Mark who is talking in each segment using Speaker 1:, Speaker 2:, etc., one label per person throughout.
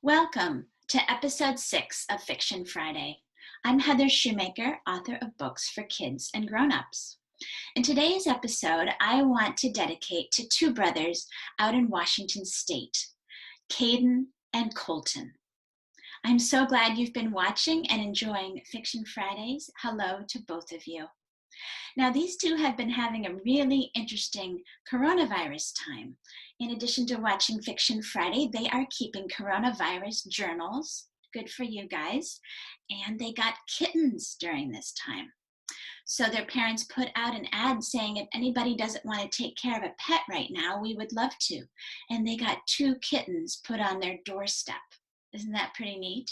Speaker 1: Welcome to episode 6 of Fiction Friday. I'm Heather Shoemaker, author of books for kids and grown-ups. In today's episode, I want to dedicate to two brothers out in Washington State, Caden and Colton. I'm so glad you've been watching and enjoying Fiction Fridays. Hello to both of you. Now, these two have been having a really interesting coronavirus time. In addition to watching Fiction Friday, they are keeping coronavirus journals. Good for you guys. And they got kittens during this time. So their parents put out an ad saying if anybody doesn't want to take care of a pet right now, we would love to. And they got 2 kittens put on their doorstep. Isn't that pretty neat?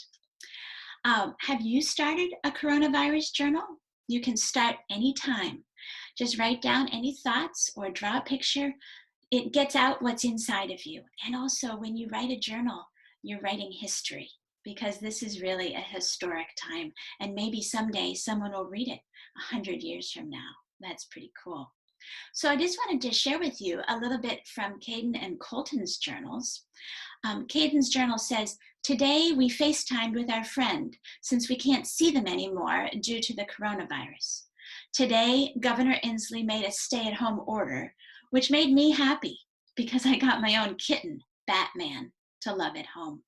Speaker 1: Have you started a coronavirus journal? You can start anytime. Just write down any thoughts or draw a picture. It gets out what's inside of you. And also, when you write a journal, you're writing history, because this is really a historic time. And maybe someday someone will read it 100 years from now. That's pretty cool. So I just wanted to share with you a little bit from Caden and Colton's journals. Caden's journal says, "Today we FaceTimed with our friend since we can't see them anymore due to the coronavirus. Today, Governor Inslee made a stay-at-home order, which made me happy because I got my own kitten, Batman, to love at home."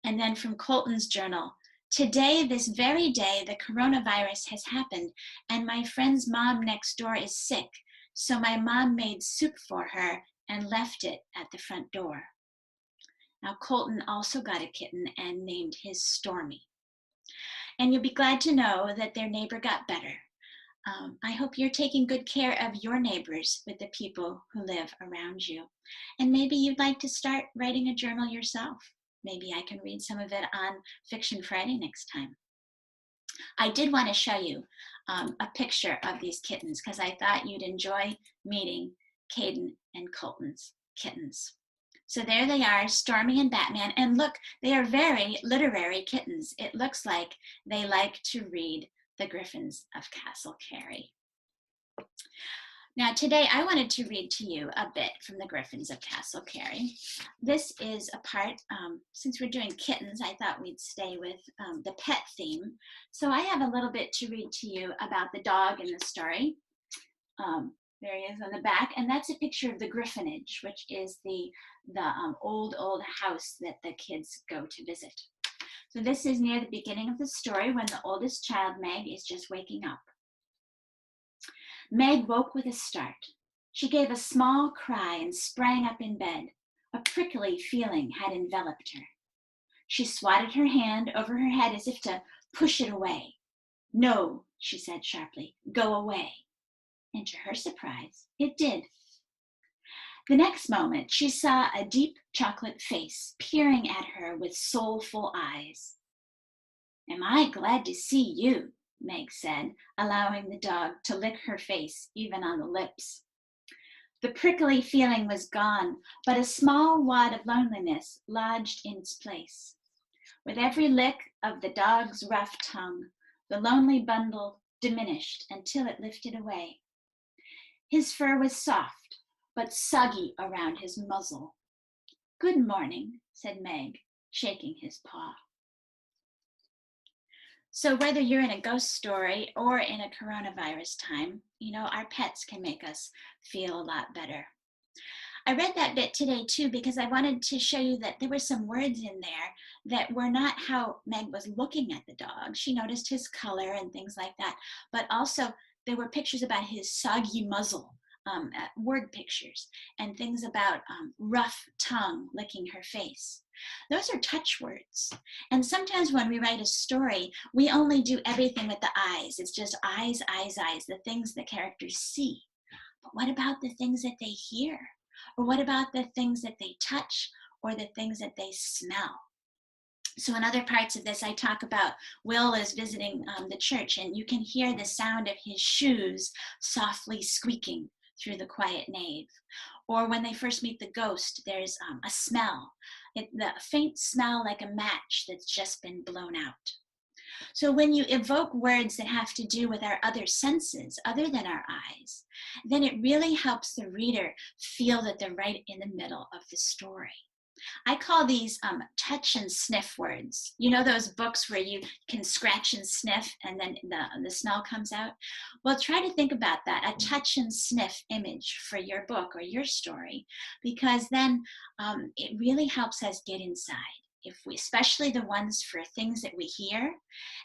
Speaker 1: And then from Colton's journal, "Today, this very day, the coronavirus has happened and my friend's mom next door is sick, so my mom made soup for her and left it at the front door." Now, Colton also got a kitten and named his Stormy. And you'll be glad to know that their neighbor got better. I hope you're taking good care of your neighbors with the people who live around you. And maybe you'd like to start writing a journal yourself. Maybe I can read some of it on Fiction Friday next time. I did want to show you a picture of these kittens because I thought you'd enjoy meeting Caden and Colton's kittens. So there they are, Stormy and Batman. And look, they are very literary kittens. It looks like they like to read the Griffins of Castle Carey. Now today I wanted to read to you a bit from the Griffins of Castle Carey. This is a part, since we're doing kittens, I thought we'd stay with the pet theme. So I have a little bit to read to you about the dog in the story. There he is on the back, and that's a picture of the Griffonage, which is the old house that the kids go to visit. So this is near the beginning of the story when the oldest child, Meg, is just waking up. Meg woke with a start. She gave a small cry and sprang up in bed. A prickly feeling had enveloped her. She swatted her hand over her head as if to push it away. "No," she said sharply, "go away." And to her surprise, it did. The next moment, she saw a deep chocolate face peering at her with soulful eyes. "Am I glad to see you," Meg said, allowing the dog to lick her face, even on the lips. The prickly feeling was gone, but a small wad of loneliness lodged in its place. With every lick of the dog's rough tongue, the lonely bundle diminished until it lifted away. His fur was soft, but soggy around his muzzle. "Good morning," said Meg, shaking his paw. So whether you're in a ghost story or in a coronavirus time, our pets can make us feel a lot better. I read that bit today too because I wanted to show you that there were some words in there that were not how Meg was looking at the dog. She noticed his color and things like that, but also there were pictures about his soggy muzzle, word pictures, and things about rough tongue licking her face. Those are touch words. And sometimes when we write a story, we only do everything with the eyes. It's just eyes, eyes, eyes, the things the characters see. But what about the things that they hear? Or what about the things that they touch or the things that they smell? So in other parts of this, I talk about Will is visiting the church, and you can hear the sound of his shoes softly squeaking through the quiet nave. Or when they first meet the ghost, there's a smell, the faint smell like a match that's just been blown out. So when you evoke words that have to do with our other senses, other than our eyes, then it really helps the reader feel that they're right in the middle of the story. I call these touch and sniff words. You know those books where you can scratch and sniff and then the smell comes out? Well, try to think about that, a touch and sniff image for your book or your story, because then it really helps us get inside. If we, especially the ones for things that we hear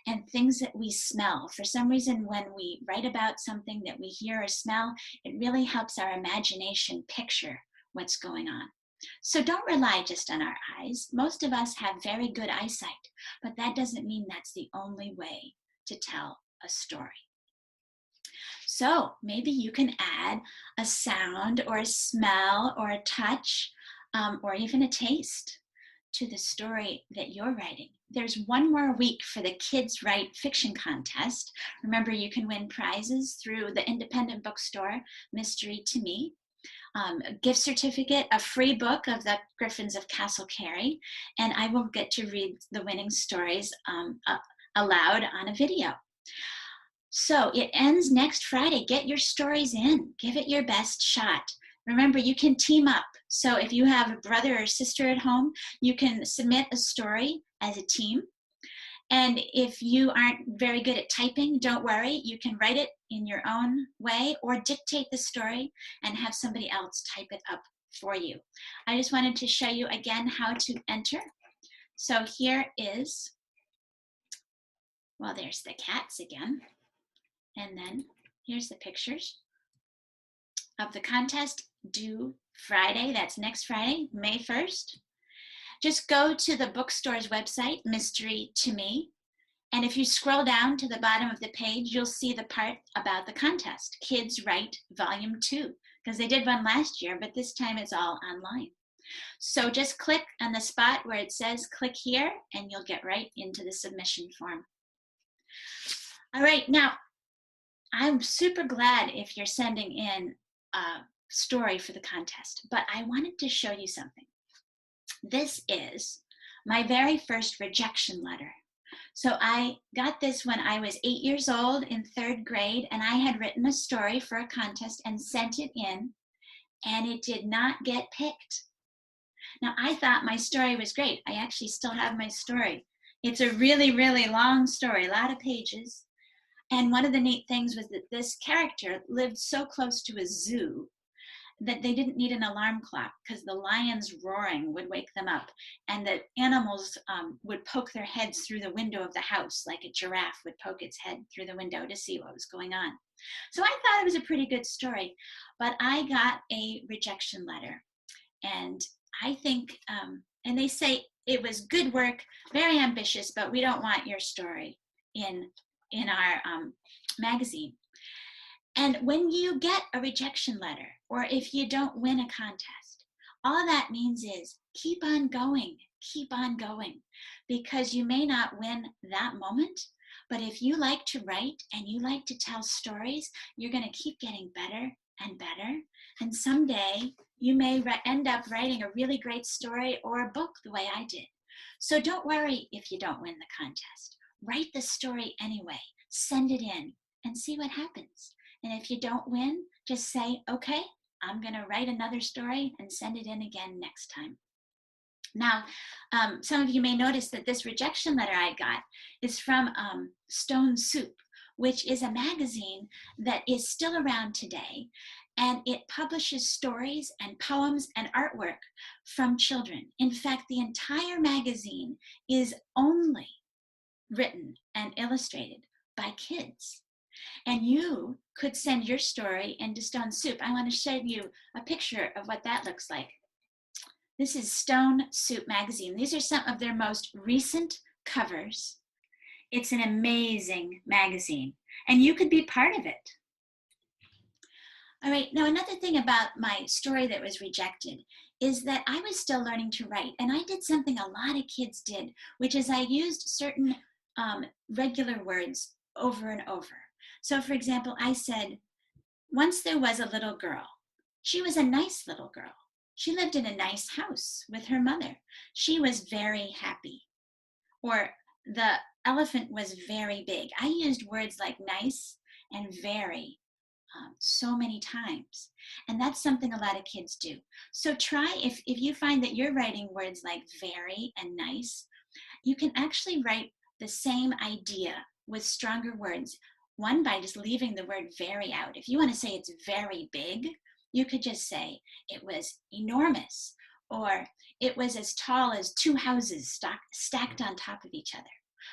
Speaker 1: and things that we smell. For some reason, when we write about something that we hear or smell, it really helps our imagination picture what's going on. So don't rely just on our eyes. Most of us have very good eyesight, but that doesn't mean that's the only way to tell a story. So maybe you can add a sound or a smell or a touch or even a taste to the story that you're writing. There's one more week for the Kids Write Fiction Contest. Remember, you can win prizes through the independent bookstore, Mystery to Me. A gift certificate, a free book of the Griffins of Castle Carey, and I will get to read the winning stories aloud on a video. So it ends next Friday. Get your stories in. Give it your best shot. Remember, you can team up. So if you have a brother or sister at home, you can submit a story as a team. And if you aren't very good at typing, don't worry. You can write it in your own way or dictate the story and have somebody else type it up for you. I just wanted to show you again how to enter. So here is, well, there's the cats again. And then here's the pictures of the contest due Friday. That's next Friday, May 1st. Just go to the bookstore's website, Mystery to Me, and if you scroll down to the bottom of the page, you'll see the part about the contest, Kids Write Volume 2, because they did one last year, but this time it's all online. So just click on the spot where it says click here, and you'll get right into the submission form. All right, now, I'm super glad if you're sending in a story for the contest, but I wanted to show you something. This is my very first rejection letter. So I got this when I was 8 years old in 3rd grade, and I had written a story for a contest and sent it in, and it did not get picked. Now, I thought my story was great. I actually still have my story. It's a really, really long story, a lot of pages. And one of the neat things was that this character lived so close to a zoo that they didn't need an alarm clock because the lions roaring would wake them up, and the animals would poke their heads through the window of the house like a giraffe would poke its head through the window to see what was going on. So I thought it was a pretty good story, but I got a rejection letter, and I think, and they say it was good work, very ambitious, but we don't want your story in our magazine. And when you get a rejection letter, or if you don't win a contest, all that means is keep on going, because you may not win that moment, but if you like to write and you like to tell stories, you're going to keep getting better and better, and someday you may end up writing a really great story or a book the way I did. So don't worry if you don't win the contest. Write the story anyway, send it in, and see what happens. And if you don't win, just say, okay, I'm going to write another story and send it in again next time. Now, some of you may notice that this rejection letter I got is from Stone Soup, which is a magazine that is still around today, and it publishes stories and poems and artwork from children. In fact, the entire magazine is only written and illustrated by kids. And you could send your story into Stone Soup. I want to show you a picture of what that looks like. This is Stone Soup magazine. These are some of their most recent covers. It's an amazing magazine, and you could be part of it. All right, now another thing about my story that was rejected is that I was still learning to write, and I did something a lot of kids did, which is I used certain regular words over and over. So for example, I said, once there was a little girl. She was a nice little girl. She lived in a nice house with her mother. She was very happy. Or the elephant was very big. I used words like nice and very so many times. And that's something a lot of kids do. So try, if you find that you're writing words like very and nice, you can actually write the same idea with stronger words. One, by just leaving the word very out. If you want to say it's very big, you could just say it was enormous, or it was as tall as 2 houses stacked on top of each other.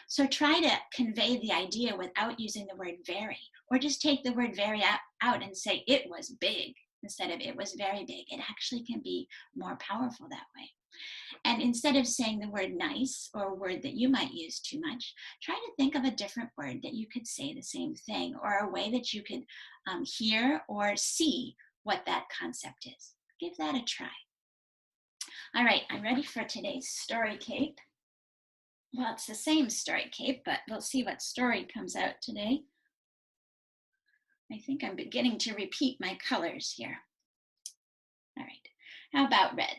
Speaker 1: So try to convey the idea without using the word very, or just take the word very out and say it was big instead of it was very big. It actually can be more powerful that way. And instead of saying the word nice, or a word that you might use too much, try to think of a different word that you could say the same thing, or a way that you could hear or see what that concept is. Give that a try. All right, I'm ready for today's story cape. Well, it's the same story cape, but we'll see what story comes out today. I think I'm beginning to repeat my colors here. All right, how about red?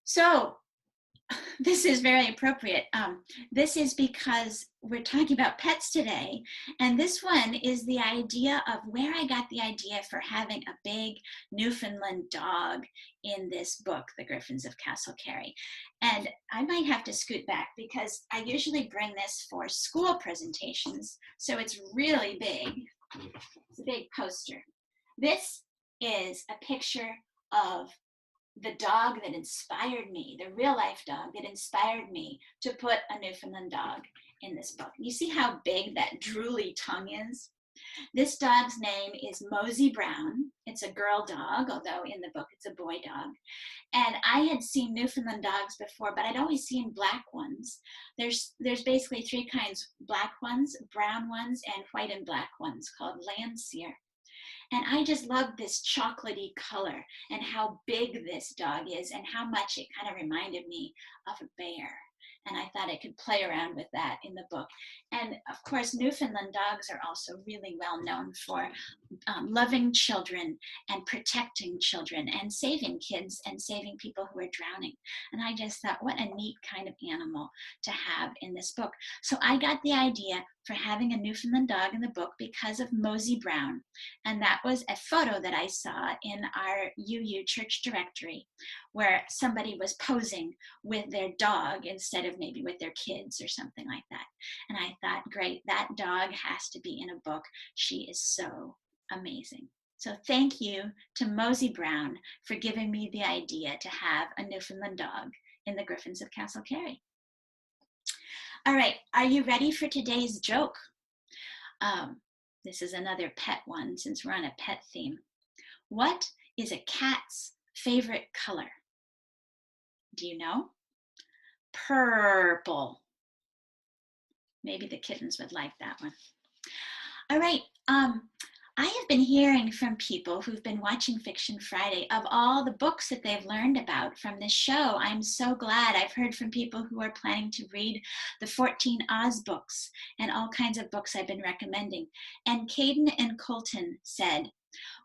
Speaker 1: So this is very appropriate. This is because we're talking about pets today, and this one is the idea of where I got the idea for having a big Newfoundland dog in this book, The Griffins of Castle Carey. And I might have to scoot back because I usually bring this for school presentations, so it's really big. It's a big poster. This is a picture of the dog that inspired me, the real life dog that inspired me to put a Newfoundland dog in this book. You see how big that drooly tongue is? This dog's name is Mosey Brown. It's a girl dog, although in the book it's a boy dog. And I had seen Newfoundland dogs before, but I'd always seen black ones. There's basically 3 kinds: black ones, brown ones, and white and black ones, called Landseer. And I just love this chocolatey color and how big this dog is and how much it kind of reminded me of a bear. And I thought I could play around with that in the book. And of course, Newfoundland dogs are also really well known for loving children and protecting children and saving kids and saving people who are drowning. And I just thought, what a neat kind of animal to have in this book. So I got the idea for having a Newfoundland dog in the book because of Mosey Brown. And that was a photo that I saw in our UU church directory where somebody was posing with their dog instead of maybe with their kids or something like that. And I thought, great, that dog has to be in a book. She is so amazing. So thank you to Mosey Brown for giving me the idea to have a Newfoundland dog in the Griffins of Castle Carey. All right, are you ready for today's joke? This is another pet one since we're on a pet theme. What is a cat's favorite color? Do you know? Purple. Maybe the kittens would like that one. All right, I have been hearing from people who've been watching Fiction Friday of all the books that they've learned about from this show. I'm so glad. I've heard from people who are planning to read the 14 Oz books and all kinds of books I've been recommending. And Caden and Colton said,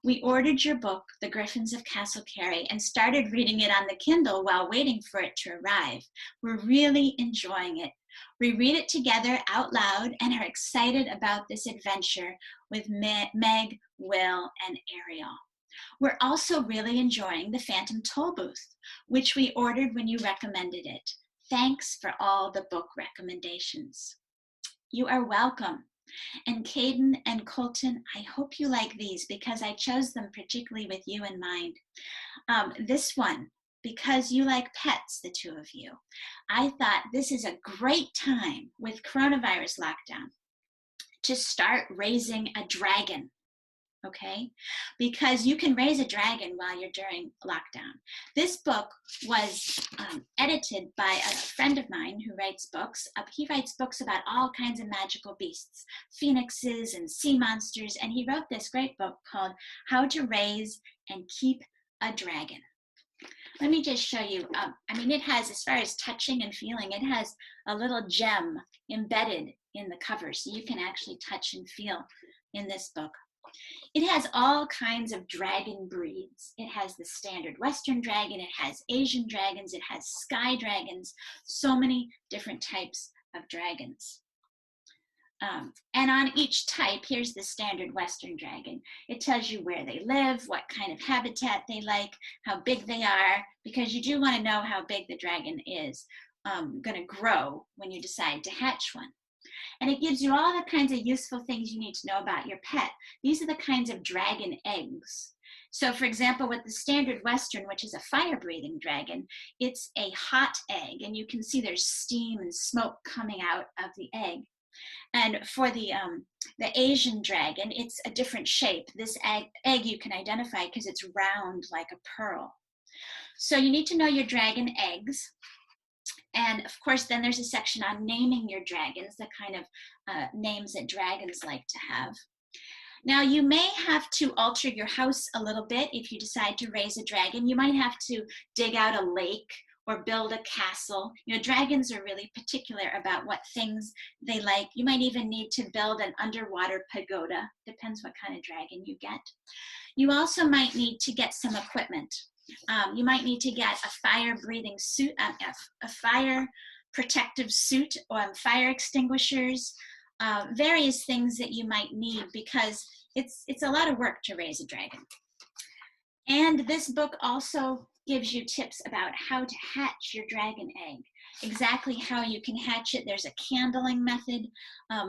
Speaker 1: "We ordered your book, The Griffins of Castle Carey, and started reading it on the Kindle while waiting for it to arrive. We're really enjoying it. We read it together out loud and are excited about this adventure with Meg, Will, and Ariel. We're also really enjoying the Phantom Toll Booth, which we ordered when you recommended it. Thanks for all the book recommendations." You are welcome. And Caden and Colton, I hope you like these because I chose them particularly with you in mind. This one, because you like pets, the two of you, I thought this is a great time with coronavirus lockdown to start raising a dragon. Okay, because you can raise a dragon while you're during lockdown. This book was edited by a friend of mine who writes books. He writes books about all kinds of magical beasts, phoenixes and sea monsters, and he wrote this great book called How to Raise and Keep a Dragon. Let me just show you. It has, as far as touching and feeling, it has a little gem embedded in the cover, so you can actually touch and feel in this book. It has all kinds of dragon breeds. It has the standard Western dragon, it has Asian dragons, it has sky dragons, so many different types of dragons. And on each type, here's the standard Western dragon. It tells you where they live, what kind of habitat they like, how big they are, because you do want to know how big the dragon is going to grow when you decide to hatch one. And it gives you all the kinds of useful things you need to know about your pet. These are the kinds of dragon eggs. So for example, with the standard Western, which is a fire-breathing dragon, it's a hot egg, and you can see there's steam and smoke coming out of the egg. And for the Asian dragon, it's a different shape. This egg you can identify because it's round like a pearl. So you need to know your dragon eggs. And of course, then there's a section on naming your dragons, the kind of names that dragons like to have. Now, you may have to alter your house a little bit if you decide to raise a dragon. You might have to dig out a lake or build a castle. You know, dragons are really particular about what things they like. You might even need to build an underwater pagoda. Depends what kind of dragon you get. You also might need to get some equipment. You might need to get a fire-breathing suit, a fire protective suit, or fire extinguishers, various things that you might need because it's a lot of work to raise a dragon. And this book also gives you tips about how to hatch your dragon egg, exactly how you can hatch it. There's a candling method,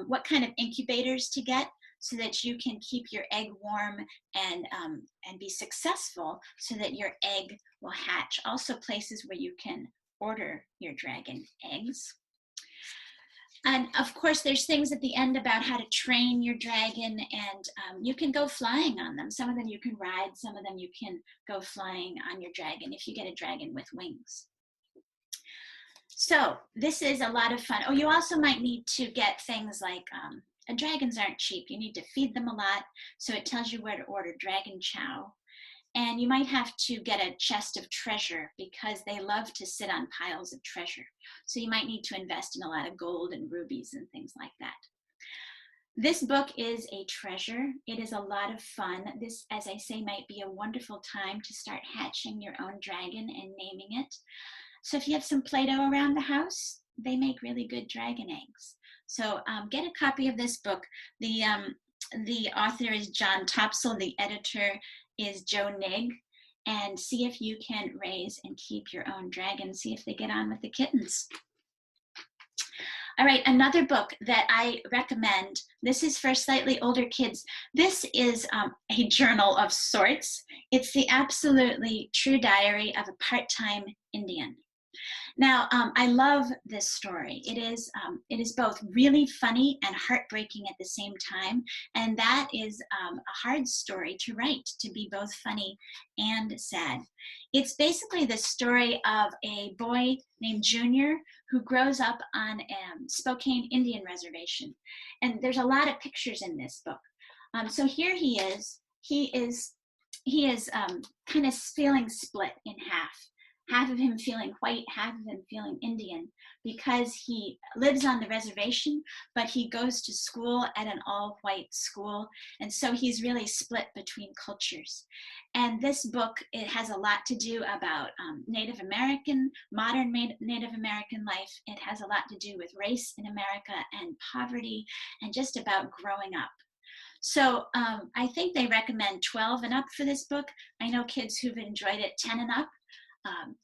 Speaker 1: what kind of incubators to get so that you can keep your egg warm and be successful so that your egg will hatch. Also places where you can order your dragon eggs. And of course, there's things at the end about how to train your dragon, and you can go flying on them. Some of them you can ride, some of them you can go flying on your dragon if you get a dragon with wings. So this is a lot of fun. Oh, you also might need to get things like, dragons aren't cheap. You need to feed them a lot, so it tells you where to order dragon chow. And you might have to get a chest of treasure because they love to sit on piles of treasure. So you might need to invest in a lot of gold and rubies and things like that. This book is a treasure. It is a lot of fun. This, as I say, might be a wonderful time to start hatching your own dragon and naming it. So if you have some Play-Doh around the house, they make really good dragon eggs. So get a copy of this book. The author is John Topsell. The editor is Joe Nigg, and see if you can raise and keep your own dragon. See if they get on with the kittens. All right, another book that I recommend. This is for slightly older kids. This is a journal of sorts. It's the absolutely true diary of a part-time Indian. Now, I love this story. It is both really funny and heartbreaking at the same time, and that is a hard story to write, to be both funny and sad. It's basically the story of a boy named Junior who grows up on Spokane Indian Reservation, and there's a lot of pictures in this book. So here he is. He is kind of feeling split in half of him feeling white, half of him feeling Indian, because he lives on the reservation, but he goes to school at an all-white school, and so he's really split between cultures. And this book, it has a lot to do about Native American, modern Native American life. It has a lot to do with race in America and poverty, and just about growing up. So I think they recommend 12 and up for this book. I know kids who've enjoyed it 10 and up.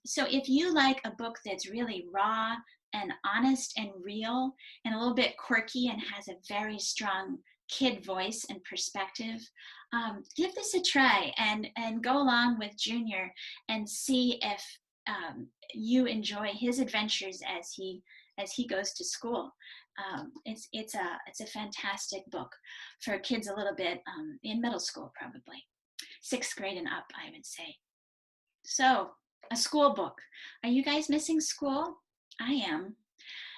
Speaker 1: So if you like a book that's really raw and honest and real and a little bit quirky and has a very strong kid voice and perspective, give this a try and go along with Junior and see if you enjoy his adventures as he goes to school. It's a fantastic book for kids a little bit in middle school, probably 6th grade and up, I would say. So a school book. Are you guys missing school? I am.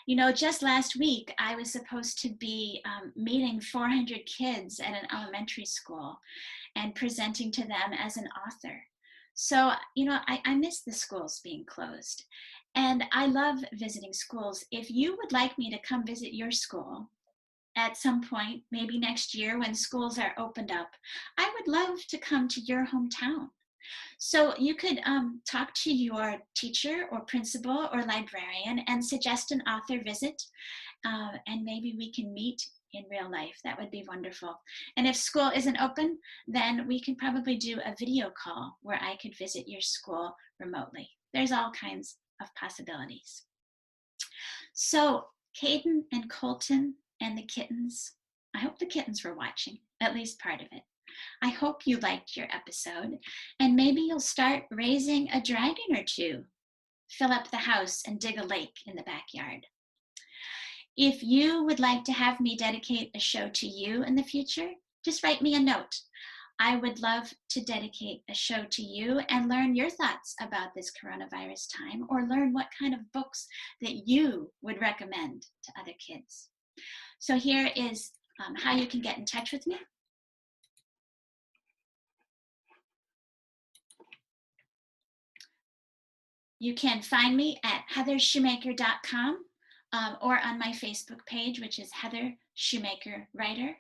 Speaker 1: You know, just last week, I was supposed to be meeting 400 kids at an elementary school and presenting to them as an author. So, you know, I miss the schools being closed. And I love visiting schools. If you would like me to come visit your school at some point, maybe next year when schools are opened up, I would love to come to your hometown. So you could talk to your teacher or principal or librarian and suggest an author visit, and maybe we can meet in real life. That would be wonderful. And if school isn't open, then we can probably do a video call where I could visit your school remotely. There's all kinds of possibilities. So Caden and Colton and the kittens, I hope the kittens were watching, at least part of it. I hope you liked your episode, and maybe you'll start raising a dragon or two. Fill up the house and dig a lake in the backyard. If you would like to have me dedicate a show to you in the future, just write me a note. I would love to dedicate a show to you and learn your thoughts about this coronavirus time, or learn what kind of books that you would recommend to other kids. So here is how you can get in touch with me. You can find me at heathershoemaker.com or on my Facebook page, which is Heather Shoemaker Writer.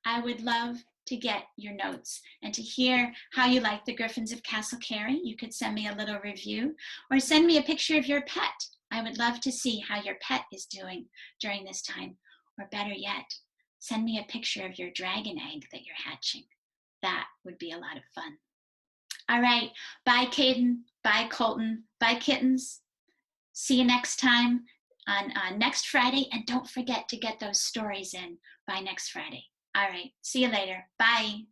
Speaker 1: I would love to get your notes and to hear how you like the Griffins of Castle Carey. You could send me a little review or send me a picture of your pet. I would love to see how your pet is doing during this time. Or better yet, send me a picture of your dragon egg that you're hatching. That would be a lot of fun. All right, bye Caden, bye Colton, bye kittens. See you next time on next Friday, and don't forget to get those stories in by next Friday. All right, see you later. Bye.